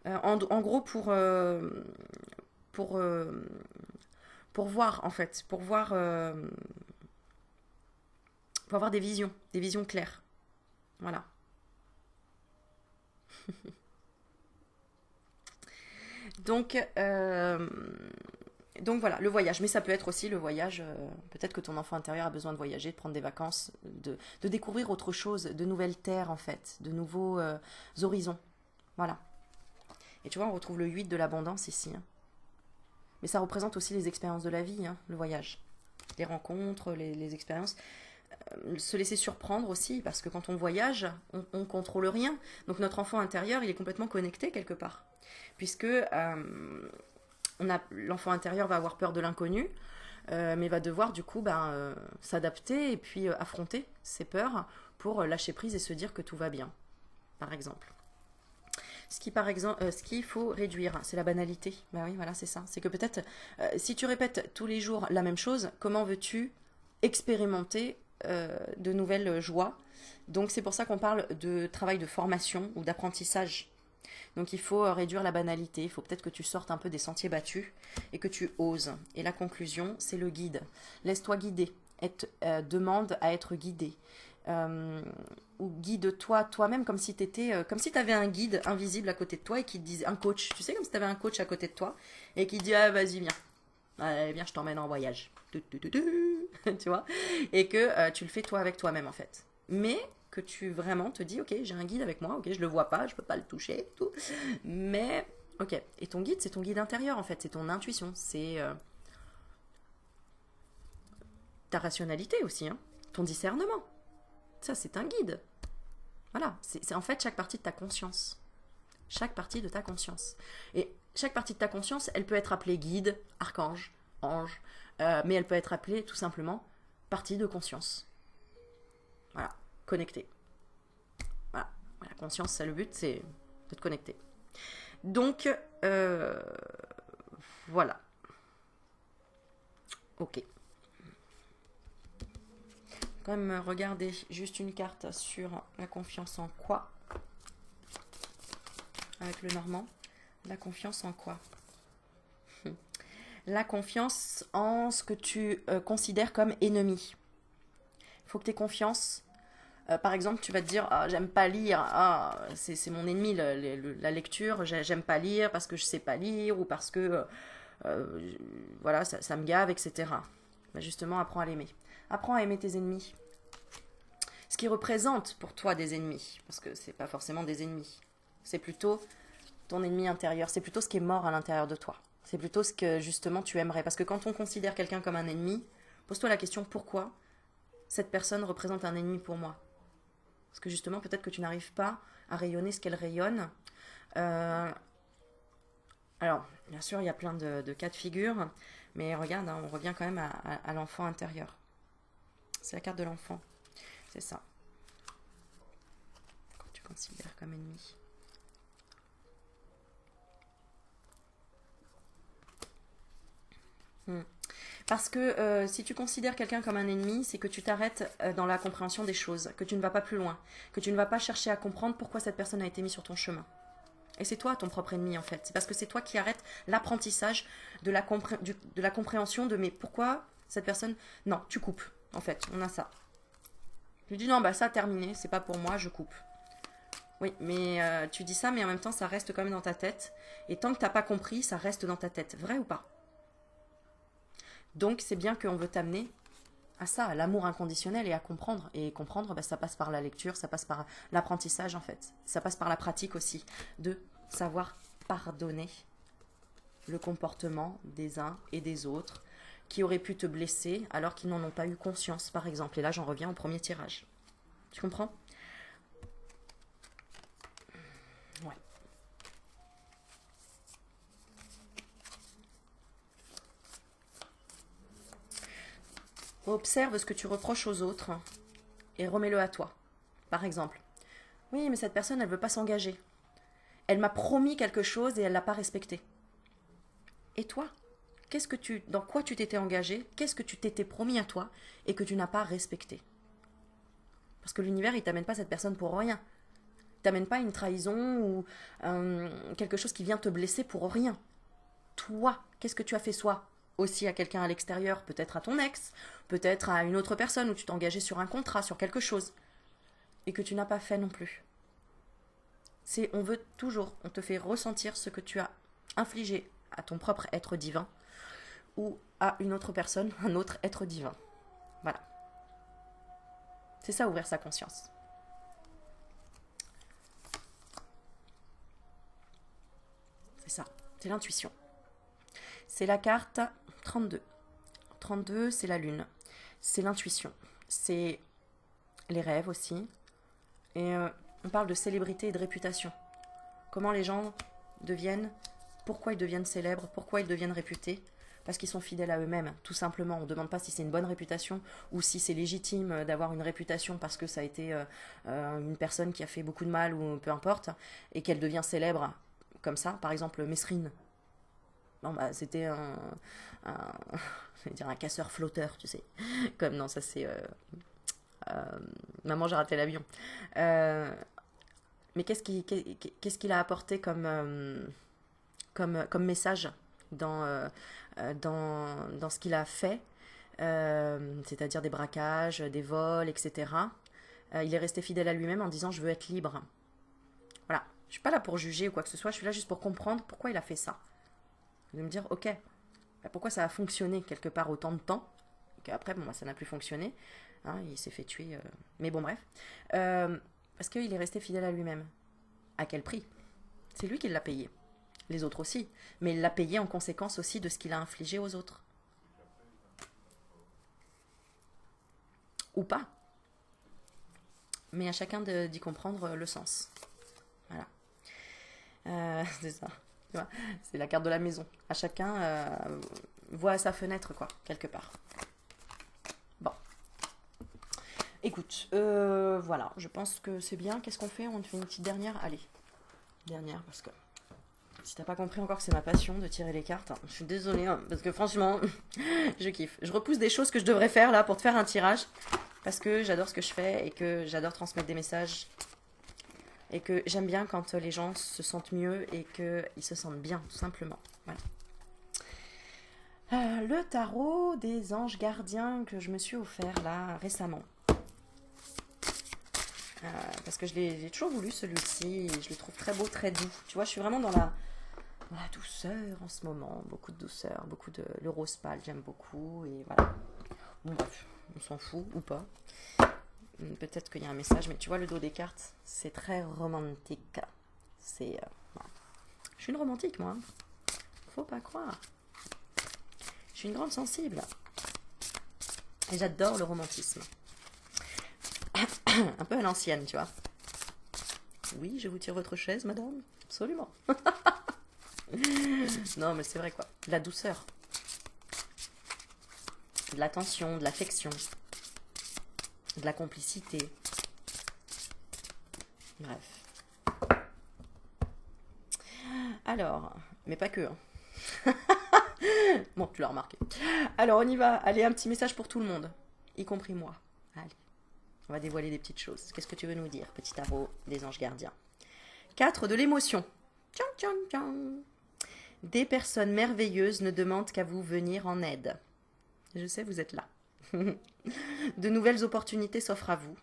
En gros, pour, euh, pour voir, en fait, pour avoir des visions claires. Voilà. Donc, euh, donc voilà, le voyage. Mais ça peut être aussi le voyage. Peut-être que ton enfant intérieur a besoin de voyager, de prendre des vacances, de découvrir autre chose, de nouvelles terres, en fait, de nouveaux horizons. Voilà. Et tu vois, on retrouve le 8 de l'abondance ici, hein. Mais ça représente aussi les expériences de la vie, hein, le voyage. Les rencontres, les expériences. Se laisser surprendre aussi, parce que quand on voyage, on ne contrôle rien. Donc notre enfant intérieur, il est complètement connecté quelque part. Puisque l'enfant intérieur va avoir peur de l'inconnu, mais va devoir du coup s'adapter et puis affronter ses peurs pour lâcher prise et se dire que tout va bien, par exemple. Ce qu'il faut réduire, c'est la banalité. Bah oui, voilà, c'est ça. C'est que peut-être, si tu répètes tous les jours la même chose, comment veux-tu expérimenter de nouvelles joies? Donc c'est pour ça qu'on parle de travail de formation ou d'apprentissage. Donc il faut réduire la banalité, il faut peut-être que tu sortes un peu des sentiers battus et que tu oses. Et la conclusion, c'est le guide. Laisse-toi guider, demande à être guidé. Euh, ou guide-toi toi-même comme si comme si tu avais un guide invisible à côté de toi et qui te disait, un coach, tu sais, comme si tu avais un coach à côté de toi et qui dit, ah vas-y viens, allez, viens, je t'emmène en voyage. Tu vois, et que tu le fais toi avec toi-même en fait. Mais que tu vraiment te dis, ok, j'ai un guide avec moi, ok, je le vois pas, je peux pas le toucher, tout. Mais, ok, et ton guide, c'est ton guide intérieur en fait, c'est ton intuition, c'est ta rationalité aussi, hein, ton discernement. Ça, c'est un guide. Voilà, c'est en fait chaque partie de ta conscience. Chaque partie de ta conscience. Et chaque partie de ta conscience, elle peut être appelée guide, archange, ange, mais elle peut être appelée tout simplement partie de conscience. Voilà, connectée. Voilà, la conscience, c'est le but, c'est de te connecter. Donc, voilà. Ok. Quand même regarder juste une carte sur la confiance en quoi avec le normand. La confiance en quoi? La confiance en ce que tu considères comme ennemi. Il faut que tu aies confiance. Par exemple, tu vas te dire, ah, j'aime pas lire, ah, c'est mon ennemi, la lecture, j'aime pas lire parce que je sais pas lire ou parce que euh, voilà, ça me gave, etc. Bah, justement, apprends à l'aimer. Apprends à aimer tes ennemis. Ce qui représente pour toi des ennemis, parce que c'est pas forcément des ennemis, c'est plutôt ton ennemi intérieur, c'est plutôt ce qui est mort à l'intérieur de toi. C'est plutôt ce que justement tu aimerais. Parce que quand on considère quelqu'un comme un ennemi, pose-toi la question pourquoi cette personne représente un ennemi pour moi. Parce que justement, peut-être que tu n'arrives pas à rayonner ce qu'elle rayonne. Euh, alors, bien sûr, il y a plein de cas de figure, mais regarde, hein, on revient quand même à l'enfant intérieur. C'est la carte de l'enfant, c'est ça. Quand tu considères comme ennemi. Hmm. Parce que si tu considères quelqu'un comme un ennemi, c'est que tu t'arrêtes dans la compréhension des choses, que tu ne vas pas plus loin, que tu ne vas pas chercher à comprendre pourquoi cette personne a été mise sur ton chemin. Et c'est toi ton propre ennemi en fait. C'est parce que c'est toi qui arrêtes l'apprentissage de la compréhension de mais pourquoi cette personne... Non, tu coupes en fait, on a ça. Tu dis non, bah ça terminé, c'est pas pour moi, je coupe. Oui, mais tu dis ça, mais en même temps ça reste quand même dans ta tête. Et tant que t'as pas compris, ça reste dans ta tête. Vrai ou pas? Donc c'est bien qu'on veut t'amener à ça, à l'amour inconditionnel et à comprendre. Et comprendre, bah, ça passe par la lecture, ça passe par l'apprentissage en fait. Ça passe par la pratique aussi, de savoir pardonner le comportement des uns et des autres qui auraient pu te blesser alors qu'ils n'en ont pas eu conscience, par exemple. Et là, j'en reviens au premier tirage. Tu comprends? Ouais. Observe ce que tu reproches aux autres et remets-le à toi. Par exemple, Oui, mais cette personne, elle veut pas s'engager. Elle m'a promis quelque chose et elle l'a pas respecté. Et toi, dans quoi tu t'étais engagé? Qu'est-ce que tu t'étais promis à toi et que tu n'as pas respecté? Parce que l'univers, il t'amène pas cette personne pour rien. Il t'amène pas une trahison ou quelque chose qui vient te blesser pour rien. Toi, qu'est-ce que tu as fait soi aussi à quelqu'un à l'extérieur, peut-être à ton ex, peut-être à une autre personne où tu t'es engagé sur un contrat, sur quelque chose, et que tu n'as pas fait non plus. On veut toujours, on te fait ressentir ce que tu as infligé à ton propre être divin ou à une autre personne, un autre être divin. Voilà. C'est ça, ouvrir sa conscience. C'est ça, c'est l'intuition. C'est la carte 32. 32, c'est la lune. C'est l'intuition. C'est les rêves aussi. Et on parle de célébrité et de réputation. Comment les gens deviennent, pourquoi ils deviennent célèbres, pourquoi ils deviennent réputés. Parce qu'ils sont fidèles à eux-mêmes, tout simplement. On ne demande pas si c'est une bonne réputation ou si c'est légitime d'avoir une réputation parce que ça a été une personne qui a fait beaucoup de mal ou peu importe, et qu'elle devient célèbre comme ça. Par exemple, Mesrine. Bon, bah, c'était un, je vais dire un casseur flotteur, tu sais. Comme non, ça c'est Maman, j'ai raté l'avion. Mais qu'est-ce qu'il a apporté comme message dans ce qu'il a fait, c'est-à-dire des braquages, des vols, etc. Il est resté fidèle à lui-même en disant je veux être libre. Voilà. Je suis pas là pour juger ou quoi que ce soit, je suis là juste pour comprendre pourquoi il a fait ça. De me dire ok, bah, pourquoi ça a fonctionné quelque part autant de temps, qu'après bon, bah, ça n'a plus fonctionné. Hein, il s'est fait tuer. Mais bon bref. Parce qu'il est resté fidèle à lui-même. À quel prix? C'est lui qui l'a payé. Les autres aussi. Mais il l'a payé en conséquence aussi de ce qu'il a infligé aux autres. Ou pas. Mais à chacun d'y comprendre le sens. Voilà. C'est ça. Tu vois, c'est la carte de la maison. À chacun voit à sa fenêtre, quoi, quelque part. Bon. Écoute, voilà. Je pense que c'est bien. Qu'est-ce qu'on fait? On fait une petite dernière? Allez. Dernière, parce que si t'as pas compris encore que c'est ma passion de tirer les cartes, hein, je suis désolée, hein, parce que franchement, je kiffe. Je repousse des choses que je devrais faire là pour te faire un tirage, parce que j'adore ce que je fais et que j'adore transmettre des messages. Et que j'aime bien quand les gens se sentent mieux et qu'ils se sentent bien, tout simplement. Voilà. Le tarot des anges gardiens que je me suis offert là récemment. Parce que j'ai toujours voulu celui-ci et je le trouve très beau, très doux. Tu vois, je suis vraiment dans la douceur en ce moment, beaucoup de douceur, beaucoup de le rose pâle, j'aime beaucoup et voilà. Bon bref, on s'en fout ou pas. Peut-être qu'il y a un message, mais tu vois le dos des cartes, c'est très romantique. C'est, voilà. Je suis une romantique moi. Faut pas croire. Je suis une grande sensible et j'adore le romantisme. Un peu à l'ancienne, tu vois. Oui, je vous tire votre chaise, madame. Absolument. Non, mais c'est vrai quoi. De la douceur. De l'attention, de l'affection. De la complicité. Bref. Alors, mais pas que. Hein. Bon, tu l'as remarqué. Alors, on y va. Allez, un petit message pour tout le monde, y compris moi. Allez, on va dévoiler des petites choses. Qu'est-ce que tu veux nous dire, petit tarot des anges gardiens? 4 de l'émotion. Tchang, tchang, tchang. Des personnes merveilleuses ne demandent qu'à vous venir en aide. Je sais, vous êtes là. De nouvelles opportunités s'offrent à vous,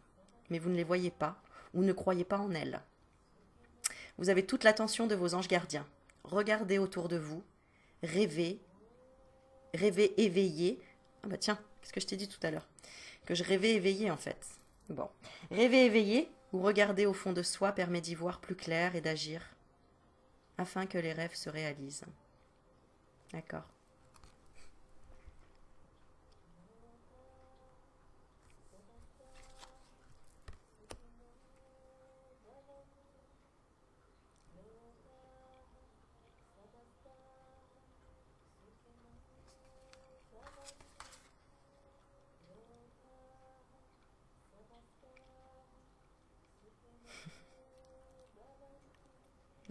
mais vous ne les voyez pas ou ne croyez pas en elles. Vous avez toute l'attention de vos anges gardiens. Regardez autour de vous, rêvez, rêvez éveillé. Ah bah tiens, qu'est-ce que je t'ai dit tout à l'heure? Que je rêvais éveillé en fait. Bon. Rêver éveillé ou regarder au fond de soi permet d'y voir plus clair et d'agir afin que les rêves se réalisent. D'accord.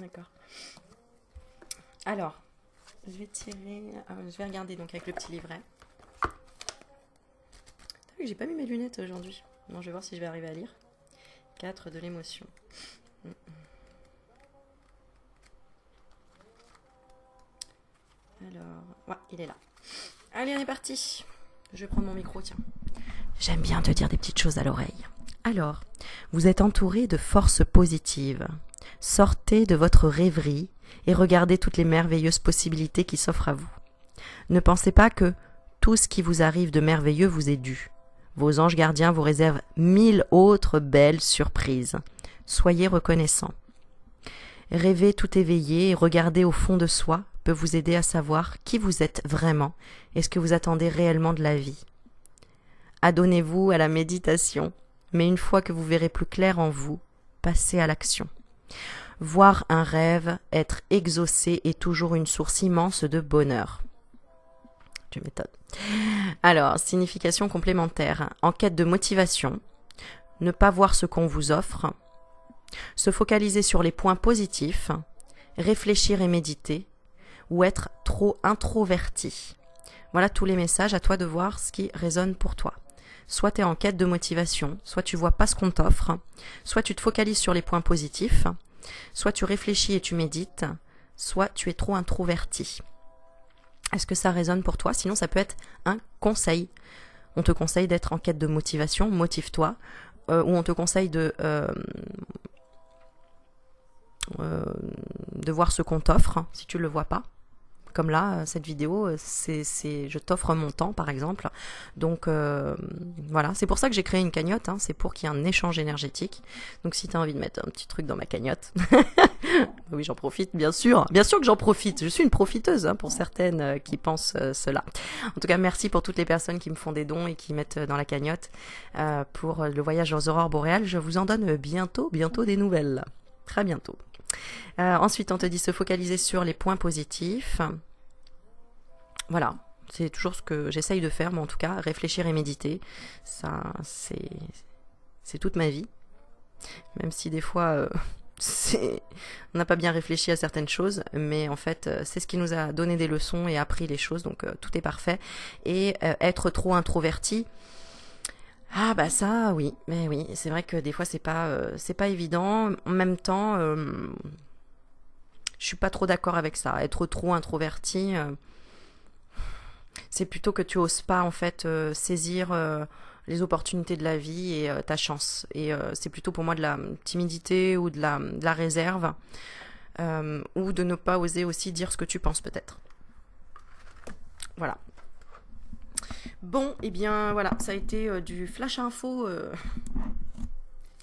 D'accord. Alors, je vais tirer... je vais regarder donc avec le petit livret. T'as vu que j'ai pas mis mes lunettes aujourd'hui. Bon, je vais voir si je vais arriver à lire. 4 de l'émotion. Alors, ouais, il est là. Allez, on est parti. Je vais prendre mon micro, tiens. J'aime bien te dire des petites choses à l'oreille. Alors, vous êtes entouré de forces positives. Sortez de votre rêverie et regardez toutes les merveilleuses possibilités qui s'offrent à vous. Ne pensez pas que tout ce qui vous arrive de merveilleux vous est dû. Vos anges gardiens vous réservent 1000 autres belles surprises. Soyez reconnaissants. Rêver tout éveillé et regarder au fond de soi peut vous aider à savoir qui vous êtes vraiment et ce que vous attendez réellement de la vie. Adonnez-vous à la méditation, mais une fois que vous verrez plus clair en vous, passez à l'action. Voir un rêve, être exaucé est toujours une source immense de bonheur. Tu m'étonnes. Alors, signification complémentaire. En quête de motivation, ne pas voir ce qu'on vous offre, se focaliser sur les points positifs, réfléchir et méditer, ou être trop introverti. Voilà tous les messages, à toi de voir ce qui résonne pour toi. Soit tu es en quête de motivation, soit tu vois pas ce qu'on t'offre, soit tu te focalises sur les points positifs, soit tu réfléchis et tu médites, soit tu es trop introverti. Est-ce que ça résonne pour toi? Sinon, ça peut être un conseil. On te conseille d'être en quête de motivation, motive-toi, ou on te conseille de voir ce qu'on t'offre, si tu ne le vois pas. Comme là, cette vidéo, je t'offre mon temps, par exemple. Donc, voilà. C'est pour ça que j'ai créé une cagnotte. Hein. C'est pour qu'il y ait un échange énergétique. Donc, si tu as envie de mettre un petit truc dans ma cagnotte. Oui, j'en profite, bien sûr. Bien sûr que j'en profite. Je suis une profiteuse, hein, pour certaines qui pensent cela. En tout cas, merci pour toutes les personnes qui me font des dons et qui mettent dans la cagnotte. Pour le voyage aux aurores boréales, je vous en donne bientôt des nouvelles. Très bientôt. Ensuite, on te dit se focaliser sur les points positifs. Voilà, c'est toujours ce que j'essaye de faire, mais en tout cas, réfléchir et méditer, ça, c'est toute ma vie. Même si des fois, on n'a pas bien réfléchi à certaines choses, mais en fait, c'est ce qui nous a donné des leçons et appris les choses, donc tout est parfait. Et être trop introverti, ah bah ça, oui, mais oui, c'est vrai que des fois, c'est pas évident. En même temps, je suis pas trop d'accord avec ça. Être trop introverti, c'est plutôt que tu oses pas en fait saisir les opportunités de la vie et ta chance. Et c'est plutôt pour moi de la timidité ou de la réserve, ou de ne pas oser aussi dire ce que tu penses peut-être. Voilà. Bon, et bien voilà, ça a été du flash info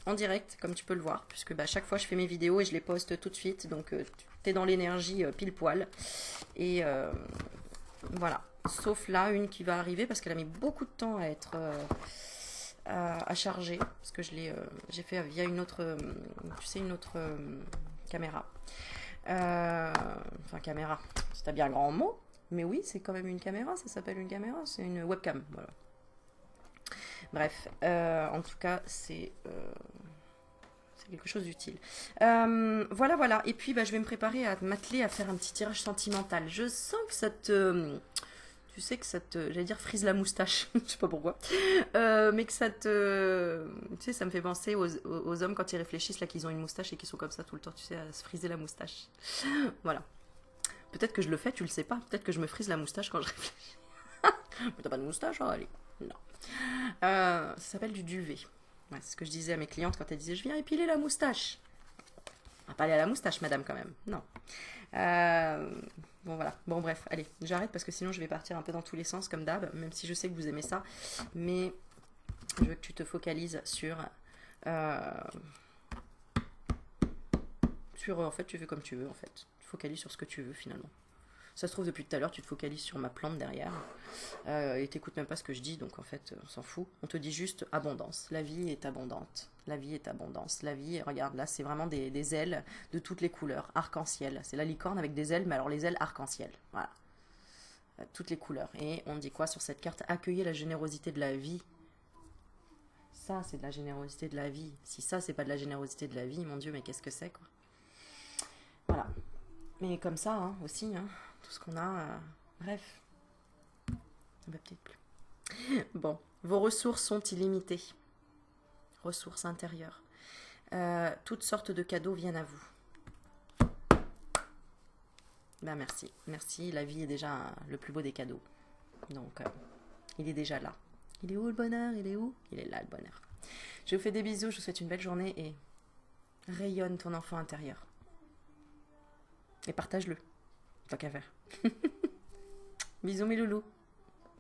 en direct, comme tu peux le voir, puisque chaque fois je fais mes vidéos et je les poste tout de suite, donc tu es dans l'énergie pile poil. Et voilà, sauf là, une qui va arriver, parce qu'elle a mis beaucoup de temps à être à charger, parce que j'ai fait via une autre, une autre caméra. Enfin, caméra, c'est bien un grand mot, mais oui, c'est quand même une caméra, ça s'appelle une caméra, c'est une webcam, voilà. Bref, en tout cas, c'est quelque chose d'utile. Voilà. Et puis, je vais me préparer à m'atteler à faire un petit tirage sentimental. Je sens que ça te... Tu sais que ça te... J'allais dire frise la moustache. Je sais pas pourquoi. Mais que ça te... Tu sais, ça me fait penser aux hommes quand ils réfléchissent, là, qu'ils ont une moustache et qu'ils sont comme ça tout le temps, tu sais, à se friser la moustache. Voilà. Peut-être que je le fais, tu le sais pas. Peut-être que je me frise la moustache quand je réfléchis. Mais t'as pas de moustache, hein, allez. Non. Ça s'appelle du duvet. Ouais, c'est ce que je disais à mes clientes quand elles disaient je viens épiler la moustache. On va pas aller à la moustache, madame, quand même. Non. Bon, voilà. Bon, bref, allez, j'arrête parce que sinon je vais partir un peu dans tous les sens, comme d'hab, même si je sais que vous aimez ça. Mais je veux que tu te focalises sur... en fait, tu fais comme tu veux, en fait. Tu te focalises sur ce que tu veux, finalement. Ça se trouve, depuis tout à l'heure, tu te focalises sur ma plante derrière. Et t'écoutes même pas ce que je dis, donc en fait, on s'en fout. On te dit juste abondance. La vie est abondante. La vie est abondance. La vie, regarde, là, c'est vraiment des ailes de toutes les couleurs. Arc-en-ciel. C'est la licorne avec des ailes, mais alors les ailes arc-en-ciel. Voilà. Toutes les couleurs. Et on dit quoi sur cette carte? Accueillez la générosité de la vie. Ça, c'est de la générosité de la vie. Si ça, c'est pas de la générosité de la vie, mon Dieu, mais qu'est-ce que c'est, quoi? Voilà. Voilà. Mais comme ça, hein, aussi, hein, tout ce qu'on a, bref, ça va peut-être plus. Bon, vos ressources sont illimitées. Ressources intérieures. Toutes sortes de cadeaux viennent à vous. Ben merci, merci, la vie est déjà le plus beau des cadeaux. Donc, il est déjà là. Il est où le bonheur? Il est où? Il est là le bonheur. Je vous fais des bisous, je vous souhaite une belle journée et rayonne ton enfant intérieur. Et partage-le, tant qu'à faire. Bisous mes loulous.